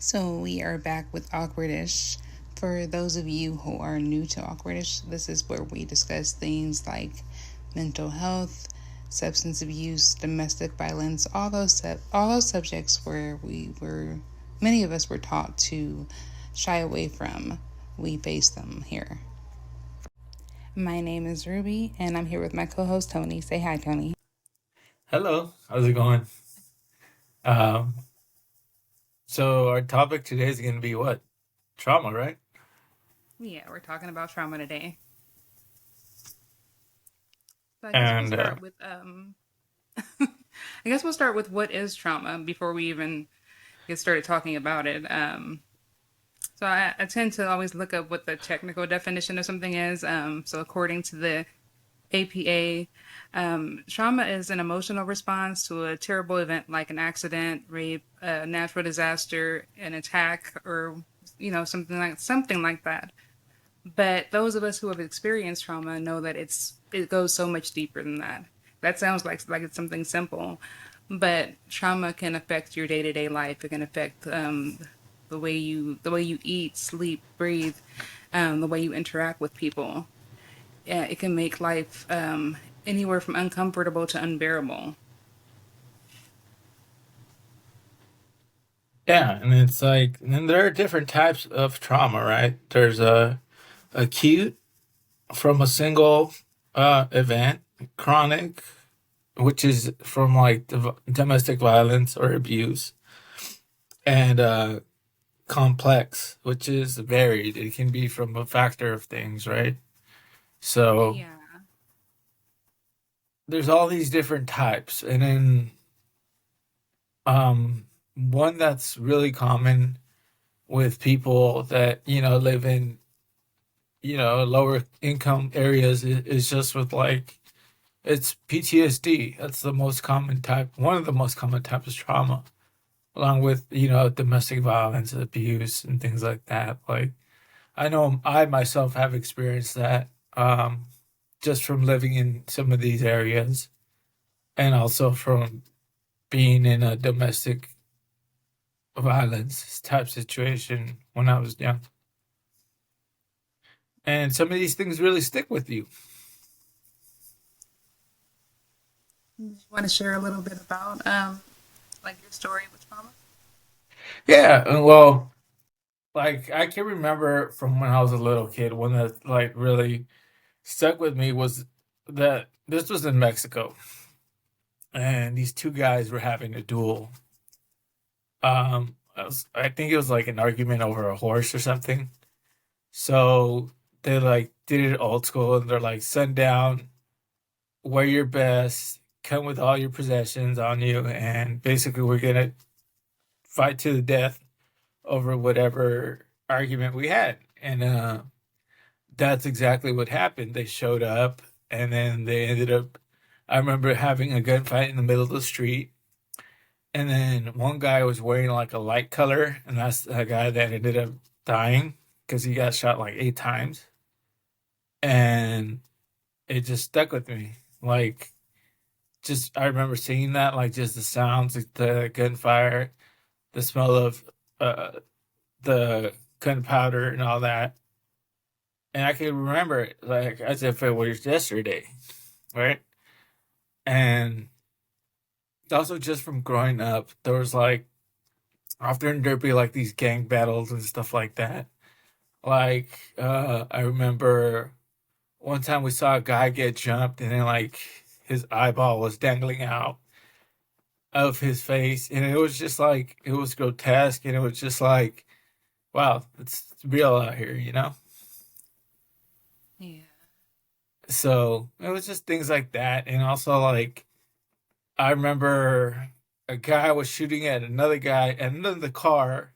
So we are back with Awkwardish. For those of you who are new to Awkwardish, this is where we discuss things like mental health, substance abuse, domestic violence, all those subjects where many of us were taught to shy away from. We face them here. My name is Ruby, and I'm here with my co-host Tony. Say hi, Tony. Hello, how's it going? Um, so our topic today is going to be what? Trauma, right? Yeah, we're talking about trauma today. So I guess we'll And start with I guess we'll start with what is trauma before we even get started talking about it. So I tend to always look up what the technical definition of something is. So according to the APA, trauma is an emotional response to a terrible event like an accident, rape, a natural disaster, an attack, or something like that. But those of us who have experienced trauma know that it goes so much deeper than that. That sounds like it's something simple, but trauma can affect your day to day life. It can affect the way you eat, sleep, breathe, the way you interact with people. Yeah, it can make life anywhere from uncomfortable to unbearable. yeah, and it's like, and then there are different types of trauma, right? There's acute from a single event, chronic, which is from like domestic violence or abuse, and complex, which is varied. It can be from a factor of things, right? So Yeah. there's all these different types, and then one that's really common with people that live in lower income areas is just with like it's PTSD. That's the most common type, one of the most common types of trauma, along with domestic violence, abuse, and things like that. Like I know I myself have experienced that, just from living in some of these areas, and also from being in a domestic violence type situation when I was young. And some of these things really stick with you. You want to share a little bit about like your story with trauma? Yeah, well, like I can remember from when I was a little kid, one that like really stuck with me was that this was in Mexico, and these two guys were having a duel. I think it was like an argument over a horse or something. So they like did it old school, and they're like, sundown, wear your best, come with all your possessions on you, and basically we're gonna fight to the death over whatever argument we had. And that's exactly what happened. They showed up, and then they ended up. I remember having a gunfight in the middle of the street, and then one guy was wearing like a light color, and that's the guy that ended up dying because he got shot like 8 times, and it just stuck with me. Like, just I remember seeing that, like just the sounds, like the gunfire, the smell of uh, the gunpowder, and all that, and I can remember it like as if it was yesterday, right? And also just from growing up, there was like often there'd be like these gang battles and stuff like that. Like I remember one time we saw a guy get jumped, and then like his eyeball was dangling out of his face, and it was just like it was grotesque, and it was just like, wow, it's real out here. Yeah. So it was just things like that, and also like I remember a guy was shooting at another guy at another car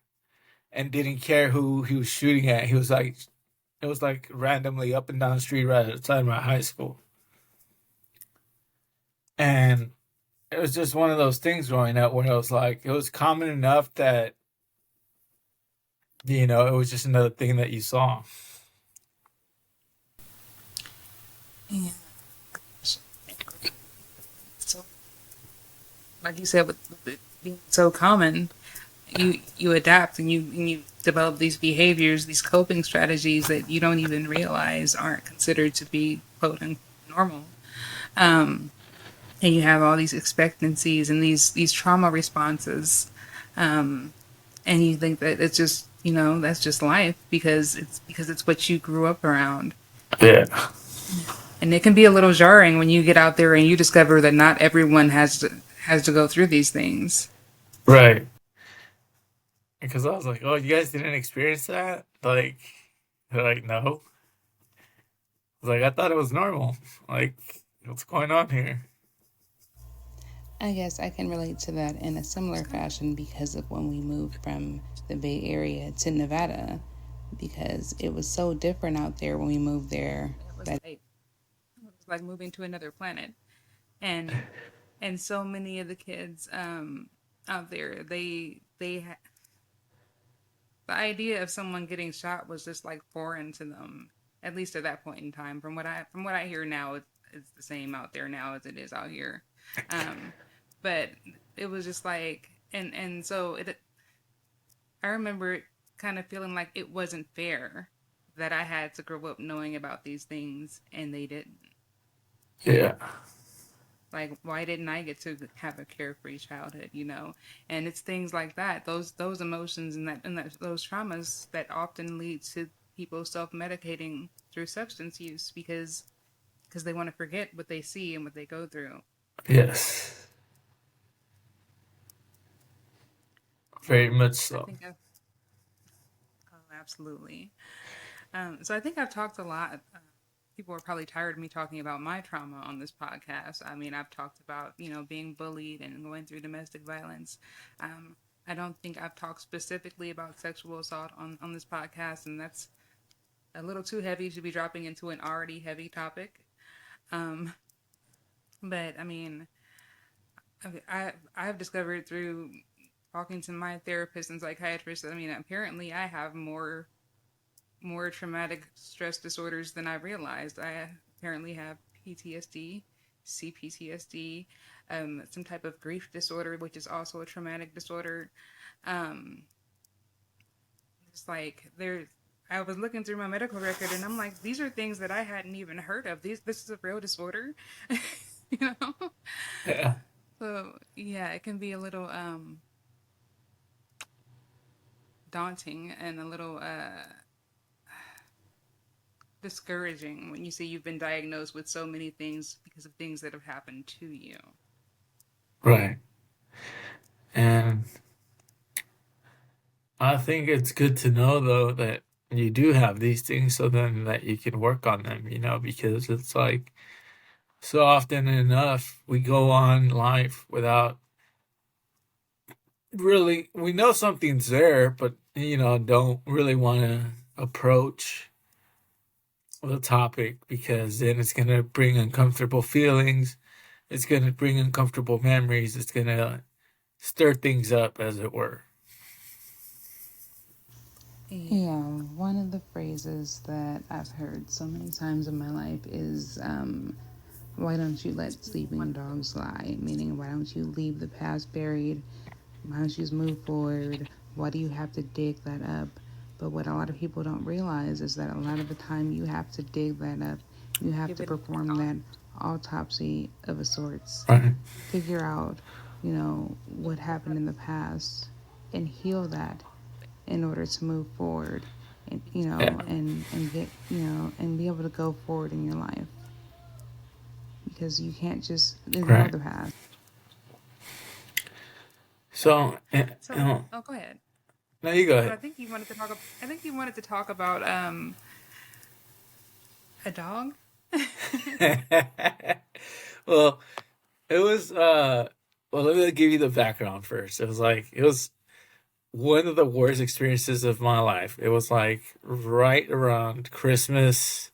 and didn't care who he was shooting at. He was like, it was like randomly up and down the street right outside my high school. And it was just one of those things growing up where it was like, it was common enough that, it was just another thing that you saw. Yeah. So, like you said, with it being so common, you adapt and you develop these behaviors, these coping strategies that you don't even realize aren't considered to be quote unquote normal. And you have all these expectancies and these trauma responses, and you think that it's just that's just life because it's what you grew up around. Yeah. And it can be a little jarring when you get out there and you discover that not everyone has to go through these things. Right. Because I was like, oh, you guys didn't experience that? Like, they're like, no. I was like, I thought it was normal. Like, what's going on here? I guess I can relate to that in a similar fashion because of when we moved from the Bay Area to Nevada, because it was so different out there when we moved there that it was like moving to another planet. And so many of the kids out there, the idea of someone getting shot was just like foreign to them, at least at that point in time. From what I hear now, it's the same out there now as it is out here. Um, but it was just like, and so it. I remember kind of feeling like it wasn't fair that I had to grow up knowing about these things and they didn't. Yeah. Like, why didn't I get to have a carefree childhood, you know? And it's things like that, those emotions and those traumas that often lead to people self-medicating through substance use because they want to forget what they see and what they go through. Yes. Very much I so. think I've, oh, absolutely. So I think I've talked a lot. People are probably tired of me talking about my trauma on this podcast. I mean, I've talked about, being bullied and going through domestic violence. I don't think I've talked specifically about sexual assault on this podcast, and that's a little too heavy to be dropping into an already heavy topic. Um, but I mean, I've discovered through talking to my therapist and psychiatrist. I mean, apparently I have more traumatic stress disorders than I realized. I apparently have PTSD, CPTSD, some type of grief disorder, which is also a traumatic disorder. Um, it's like there. I was looking through my medical record, and I'm like, these are things that I hadn't even heard of. This is a real disorder, you know. Yeah. So yeah, it can be a little daunting and a little discouraging when you see you've been diagnosed with so many things because of things that have happened to you. Right. And I think it's good to know, though, that you do have these things so then that you can work on them, because it's like so often enough we go on life without really, we know something's there, but, don't really want to approach the topic because then it's going to bring uncomfortable feelings. It's going to bring uncomfortable memories. It's going to stir things up, as it were. Yeah, one of the phrases that I've heard so many times in my life is, why don't you let sleeping dogs lie? Meaning, why don't you leave the past buried? Why don't you just move forward? Why do you have to dig that up? But what a lot of people don't realize is that a lot of the time you have to dig that up. You have to perform that autopsy of a sorts. Right. Figure out, what happened in the past and heal that in order to move forward and Yeah. and get and be able to go forward in your life because you can't just ignore Right. the past. So, So, oh, go ahead. no, you go But ahead. I think you wanted to talk about a dog. Well, it was, well, let me give you the background first. It was one of the worst experiences of my life. It was like right around Christmas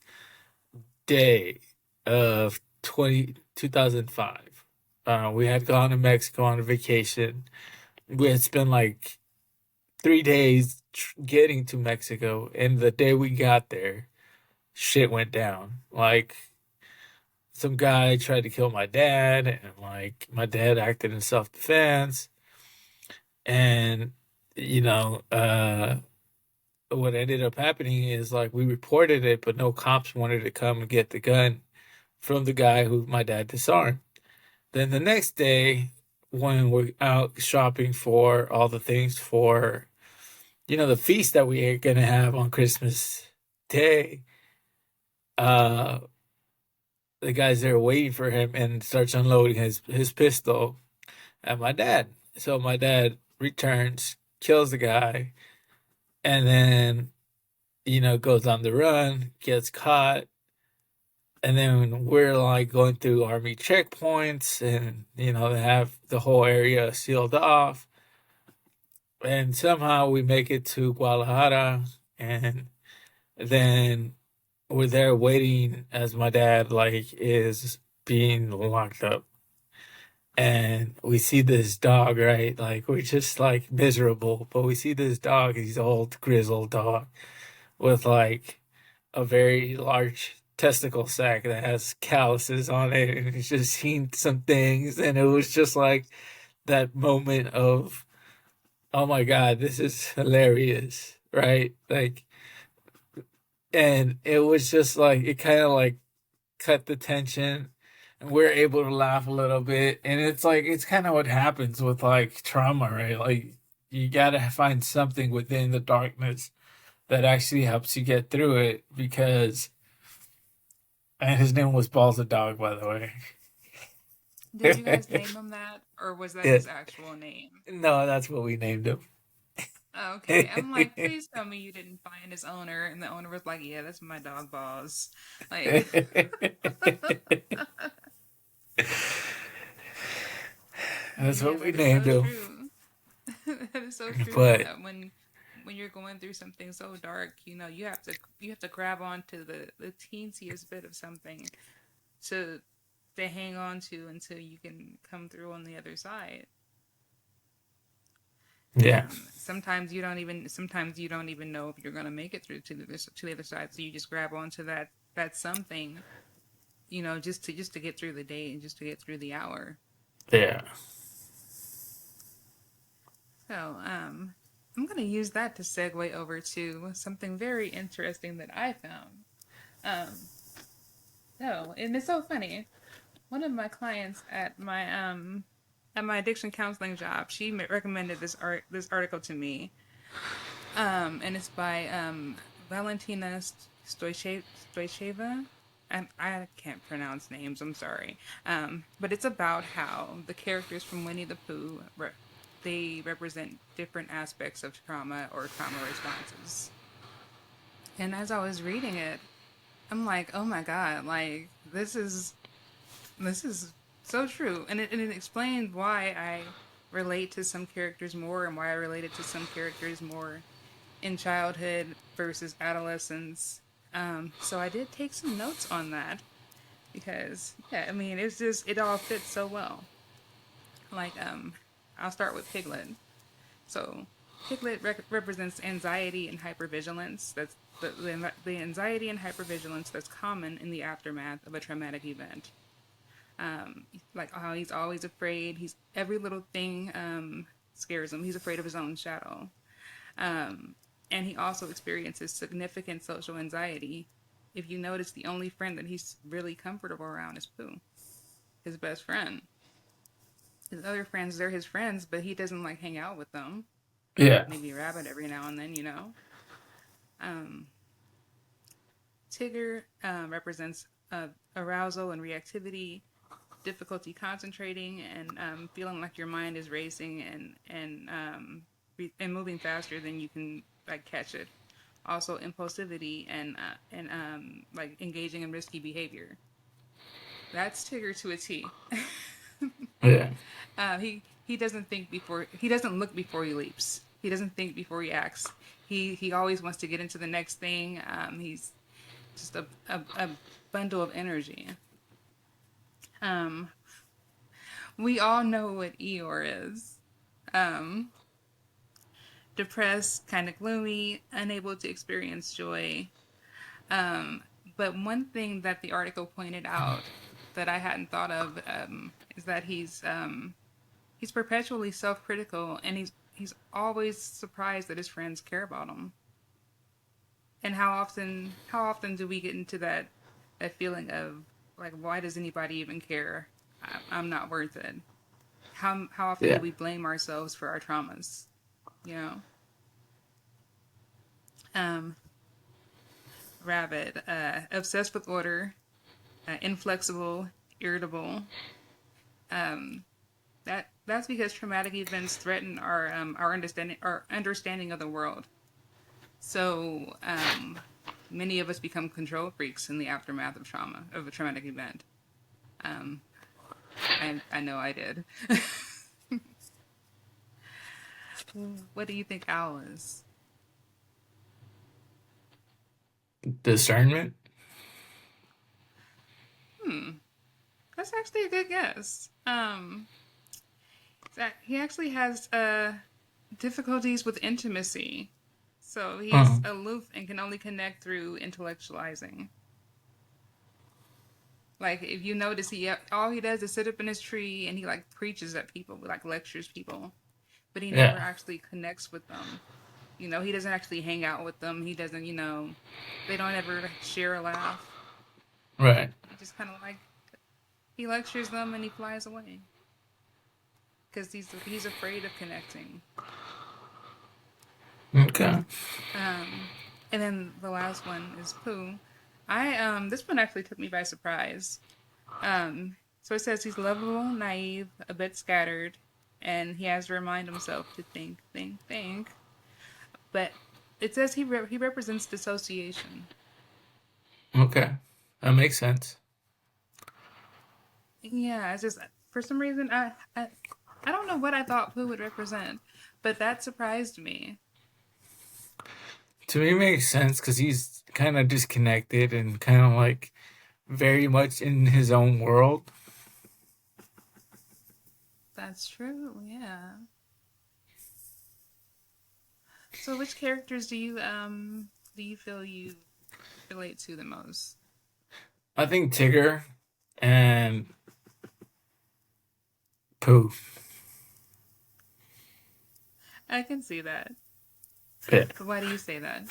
Day of 2005. We had gone to Mexico on a vacation. We had spent like 3 days getting to Mexico, and the day we got there, shit went down. Like, some guy tried to kill my dad, and like my dad acted in self defense, and you know, what ended up happening is like we reported it, but no cops wanted to come and get the gun from the guy who my dad disarmed. Then the next day, when we're out shopping for all the things for, the feast that we are gonna have on Christmas Day, uh, the guy's there waiting for him and starts unloading his pistol at my dad. So my dad returns, kills the guy, and then goes on the run, gets caught, and then we're like going through army checkpoints, and they have the whole area sealed off, and somehow we make it to Guadalajara, and then we're there waiting as my dad like is being locked up, and we see this dog, right? Like we're just like miserable, but we see this dog, he's old grizzled dog with like a very large testicle sack that has calluses on it, and he's just seen some things, and it was just like that moment of, oh my god, this is hilarious, right? Like, and it was just like it kind of like cut the tension, and we're able to laugh a little bit, and it's like it's kind of what happens with like trauma, right? Like you gotta find something within the darkness that actually helps you get through it, because and his name was Balls the dog, by the way. Did you guys name him that, or was that Yeah. his actual name? No, that's what we named him. Oh, okay, I'm like, please tell me you didn't find his owner, and the owner was like, "Yeah, that's my dog, Balls." Like, That's yeah, what we that is named so him. true. That is so true. But That when you're going through something so dark, you have to grab onto the teensiest bit of something to hang on to until you can come through on the other side. yeah, And sometimes you don't even know if you're gonna make it through to the other side. So you just grab onto that something, just to get through the day and just to get through the hour. yeah, So I'm gonna use that to segue over to something very interesting that I found. Um, and it's so funny. One of my clients at my addiction counseling job, she recommended this article to me. And it's by Valentina Stoicheva. And I can't pronounce names. I'm sorry. But it's about how the characters from Winnie the Pooh they represent different aspects of trauma or trauma responses. And as I was reading it, I'm like, oh my god, like this is so true, and it explained why I relate to some characters more and why I related to some characters more in childhood versus adolescence. So I did take some notes on that because, yeah, I mean, it all fits so well. Like, I'll start with Piglet. So, Piglet represents anxiety and hypervigilance. That's the anxiety and hypervigilance that's common in the aftermath of a traumatic event. Like how he's always afraid. He's every little thing scares him. He's afraid of his own shadow. Um, and he also experiences significant social anxiety. If you notice, the only friend that he's really comfortable around is Pooh, his best friend. His other friends, they're his friends, but he doesn't like hang out with them. yeah, Maybe Rabbit every now and then. Um, Tigger represents arousal and reactivity, difficulty concentrating, and feeling like your mind is racing and moving faster than you can like catch it. Also, impulsivity and like engaging in risky behavior. That's Tigger to a T. yeah, He doesn't look before he leaps. He doesn't think before he acts. He always wants to get into the next thing. He's just a bundle of energy. Um, we all know what Eeyore is. Um, Depressed, kind of gloomy, unable to experience joy. Um, but one thing that the article pointed out that I hadn't thought of is that he's perpetually self-critical, and he's always surprised that his friends care about him. And how often do we get into that feeling of like, why does anybody even care? I'm not worth it. How often do Yeah. we blame ourselves for our traumas? You know, um, Rabbit, obsessed with order, inflexible, irritable. Um, that's because traumatic events threaten our understanding of the world. So many of us become control freaks in the aftermath of a traumatic event. Um, I know I did. What do you think Al is? Discernment. Hmm, that's actually a good guess. That he actually has difficulties with intimacy, so he's Uh, aloof and can only connect through intellectualizing. Like if you notice, he all he does is sit up in his tree and he like preaches at people, like lectures people, but he never yeah. actually connects with them. He doesn't actually hang out with them. He doesn't, they don't ever share a laugh. Right. He just kind of like he lectures them and he flies away because he's afraid of connecting. Okay. Um, and then the last one is Pooh. I this one actually took me by surprise. So it says he's lovable, naive, a bit scattered, and he has to remind himself to think, think, think. But it says he represents dissociation. Okay. That makes sense. Yeah, it's just for some reason I don't know what I thought Pooh would represent, but that surprised me. To me, it makes sense because he's kind of disconnected and kind of like very much in his own world. That's true. Yeah. So which characters do you feel you relate to the most? I think Tigger and Pooh. I can see that. Yeah. Why do you say that?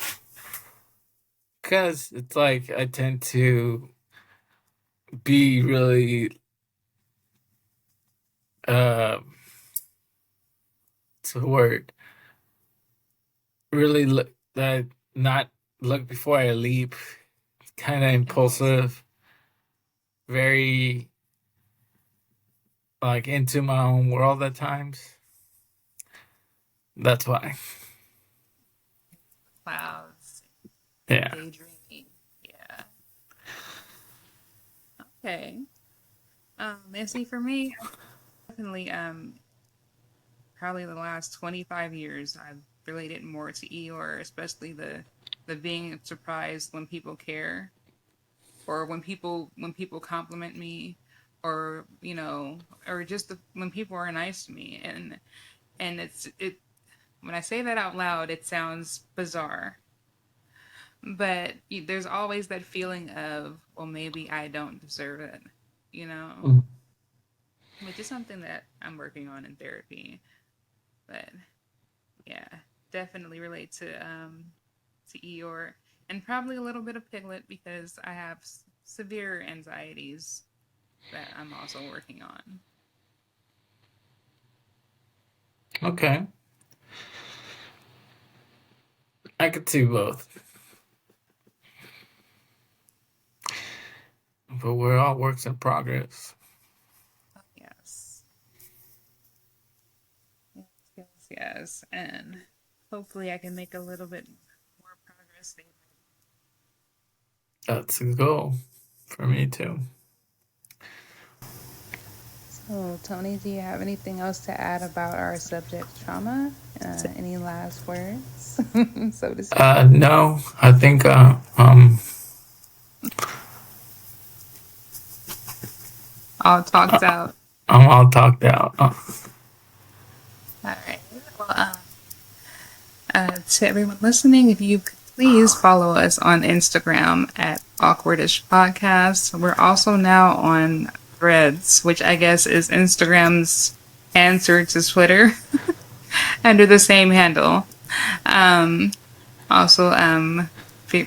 Because it's like I tend to be really, uh, what's the word? Really look that not look before I leap. Kind of Impulsive. impulsive, very like into my own world at times. That's why. Clouds. Yeah. Daydreaming. Yeah. Okay. And see, for me, definitely, probably the last 25 years, I've related more to Eeyore, especially the being surprised when people care, or when people compliment me, or or just when people are nice to me, and it when I say that out loud, it sounds bizarre, but there's always that feeling of, well, maybe I don't deserve it, you know, Mm. which is something that I'm working on in therapy. But yeah, definitely relate to Eeyore, and probably a little bit of Piglet because I have severe anxieties that I'm also working on. Okay. I could see both, but we're all works in progress. Yes, yes, yes, yes, and hopefully I can make a little bit more progress there. That's the goal for me too. So, Tony, do you have anything else to add about our subject, trauma? Any last words, so to speak? No, I think All talked uh, out. I'm all talked out. All right. Well, to everyone listening, if you could please follow us on Instagram at Awkwardish Podcast. We're also now on Threads, which I guess is Instagram's answer to Twitter. under the same handle. Um, Also,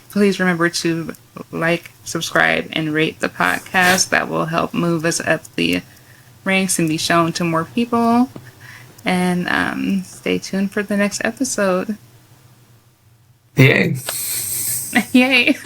please remember to like, subscribe, and rate the podcast. That will help move us up the ranks and be shown to more people. And stay tuned for the next episode. Yay. Yay!